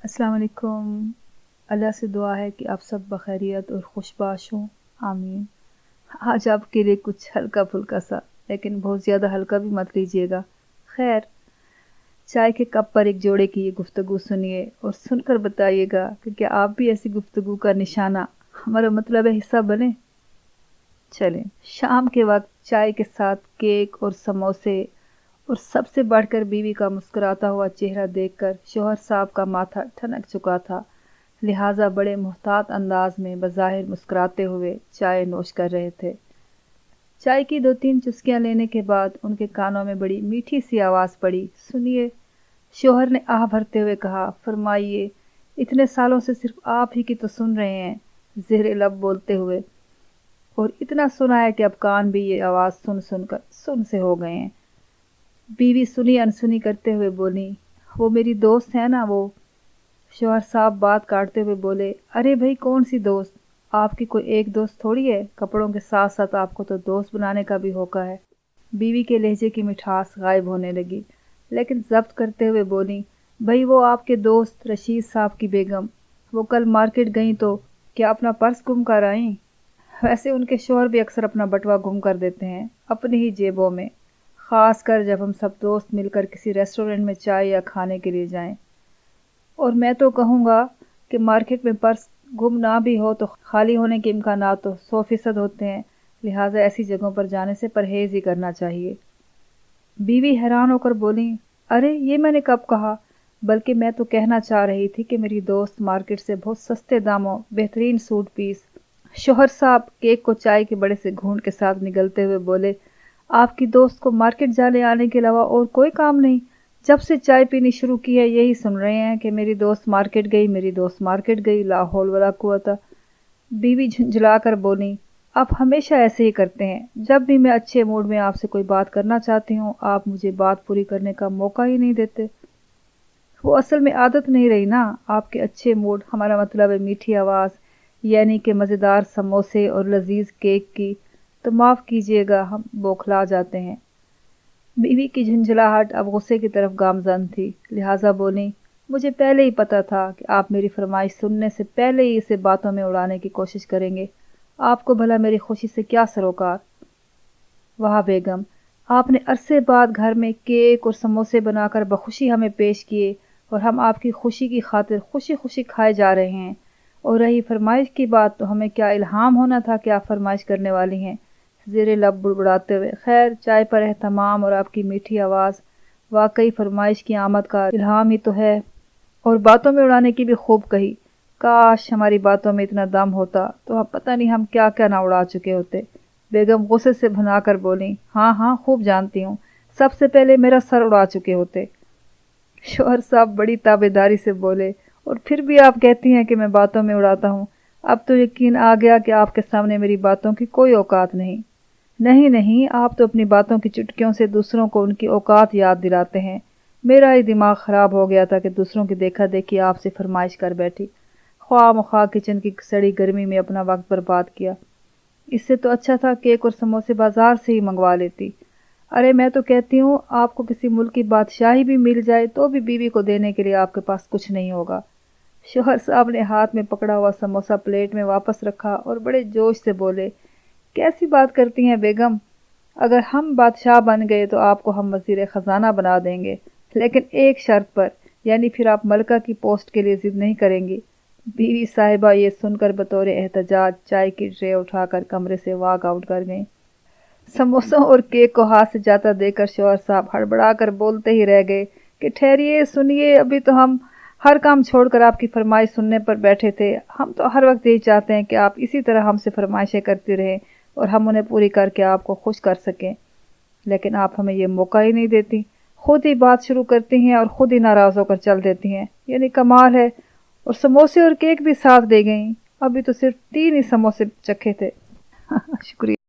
अस्सलाम वालेकुम। अल्लाह से दुआ है कि आप सब बखैरियत और खुशबाश हों, आमीन। आज आपके लिए कुछ हल्का फुल्का सा, लेकिन बहुत ज़्यादा हल्का भी मत लीजिएगा। खैर, चाय के कप पर एक जोड़े की ये गुफ्तगू सुनिए और सुनकर बताइएगा कि क्या आप भी ऐसी गुफ्तगू का निशाना, हमारा मतलब है हिस्सा बने। चलें, शाम के वक्त चाय के साथ केक और समोसे और सबसे बढ़कर बीवी का मुस्कुराता हुआ चेहरा देखकर शौहर साहब का माथा ठनक चुका था। लिहाजा बड़े मुहतात अंदाज में बज़ाहिर मुस्कुराते हुए चाय नोश कर रहे थे। चाय की 2-3 चुस्कियां लेने के बाद उनके कानों में बड़ी मीठी सी आवाज़ पड़ी, सुनिए। शौहर ने आह भरते हुए कहा, फरमाइए। इतने सालों से सिर्फ आप ही की तो सुन रहे हैं, ज़ेरे लब बोलते हुए, और इतना सुना है कि अब कान भी ये आवाज़ सुन सुनकर सुन से हो गए हैं। बीवी सुनी अनसुनी करते हुए बोली, वो मेरी दोस्त है ना वो। शौहर साहब बात काटते हुए बोले, अरे भाई कौन सी दोस्त, आपकी कोई एक दोस्त थोड़ी है, कपड़ों के साथ साथ आपको तो दोस्त बनाने का भी होका है। बीवी के लहजे की मिठास गायब होने लगी, लेकिन जब्त करते हुए बोली, भाई वो आपके दोस्त रशीद साहब की बेगम, वो कल मार्केट गई तो क्या अपना पर्स गुम कर आईं? वैसे उनके शौहर भी अक्सर अपना बटुआ गुम कर देते हैं अपनी ही जेबों में, ख़ास कर जब हम सब दोस्त मिलकर किसी रेस्टोरेंट में चाय या खाने के लिए जाएं। और मैं तो कहूँगा कि मार्केट में पर्स गुम ना भी हो तो खाली होने के इम्कानात तो 100% होते हैं, लिहाजा ऐसी जगहों पर जाने से परहेज़ ही करना चाहिए। बीवी हैरान होकर बोली, अरे ये मैंने कब कहा, बल्कि मैं तो कहना चाह रही थी कि मेरी दोस्त मार्केट से बहुत सस्ते दामों बेहतरीन सूट पीस। शौहर साहब केक को चाय के बड़े से घूंट के साथ निगलते हुए बोले, आपकी दोस्त को मार्केट जाने आने के अलावा और कोई काम नहीं? जब से चाय पीनी शुरू की है यही सुन रहे हैं कि मेरी दोस्त मार्केट गई, मेरी दोस्त मार्केट गई, ला हौल वला कुव्वता। बीवी झुंझला कर बोली, आप हमेशा ऐसे ही करते हैं, जब भी मैं अच्छे मूड में आपसे कोई बात करना चाहती हूँ आप मुझे बात पूरी करने का मौका ही नहीं देते। वो असल में आदत नहीं रही ना, आपके अच्छे मूड, हमारा मतलब है मीठी आवाज़, यानी कि मज़ेदार समोसे और लजीज केक की, तो माफ़ कीजिएगा हम बौखला जाते हैं। बीवी की झुंझलाहट अब गुस्से की तरफ गामजन थी, लिहाजा बोली, मुझे पहले ही पता था कि आप मेरी फरमाइश सुनने से पहले ही इसे बातों में उड़ाने की कोशिश करेंगे। आपको भला मेरी खुशी से क्या सरोकार? वाह बेगम, आपने अरसे बाद घर में केक और समोसे बनाकर बखुशी हमें पेश किए और हम आपकी खुशी की खातिर खुशी खुशी खाए जा रहे हैं। और रही फरमाइश की बात, तो हमें क्या इल्हाम होना था कि आप फरमाइश करने वाली हैं, ज़ेरे लब बुड़बुड़ाते हुए। खैर, चाय पर एहतमाम और आपकी मीठी आवाज़ वाकई फरमाइश की आमद का इल्हाम ही तो है, और बातों में उड़ाने की भी खूब कही। काश हमारी बातों में इतना दम होता तो अब पता नहीं हम क्या क्या ना उड़ा चुके होते। बेगम गुस्से से भुनाकर बोली, हाँ हाँ खूब जानती हूँ, सबसे पहले मेरा सर उड़ा चुके होते। शौहर साहब बड़ी ताबेदारी से बोले, और फिर भी आप कहती हैं कि मैं बातों में उड़ाता हूँ। अब तो यकीन आ गया कि आपके सामने मेरी बातों की कोई औकात नहीं। नहीं नहीं, आप तो अपनी बातों की चुटकियों से दूसरों को उनकी औकात याद दिलाते हैं। मेरा ही दिमाग ख़राब हो गया था कि दूसरों की देखा देखी आपसे फरमाइश कर बैठी, ख्वाह किचन की सड़ी गर्मी में अपना वक्त बर्बाद किया। इससे तो अच्छा था केक और समोसे बाजार से ही मंगवा लेती। अरे मैं तो कहती हूँ आपको किसी मुल्क की बादशाही भी मिल जाए तो भी बीवी को देने के लिए आपके पास कुछ नहीं होगा। शौहर साहब ने हाथ में पकड़ा हुआ समोसा प्लेट में वापस रखा और बड़े जोश से बोले, कैसी बात करती हैं बेगम, अगर हम बादशाह बन गए तो आपको हम वज़ीर ख़जाना बना देंगे, लेकिन एक शर्त पर, यानी फिर आप मलका की पोस्ट के लिए ज़िद नहीं करेंगी। बीवी साहिबा ये सुनकर बतौर एहतजाज चाय की ट्रे उठाकर कमरे से वॉक आउट कर गईं। समोसों और केक को हाथ से जाता देकर शौहर साहब हड़बड़ा कर बोलते ही रह गए कि ठहरिए, सुनिए, अभी तो हम हर काम छोड़कर आपकी फरमाइश सुनने पर बैठे थे। हम तो हर वक्त यही चाहते हैं कि आप इसी तरह हमसे फरमाइशें करती रहें और हम उन्हें पूरी करके आपको खुश कर सकें, लेकिन आप हमें ये मौका ही नहीं देती। खुद ही बात शुरू करती हैं और खुद ही नाराज़ होकर चल देती हैं, यानी कमाल है। और समोसे और केक भी साथ दे गईं, अभी तो सिर्फ 3 ही समोसे चखे थे। शुक्रिया।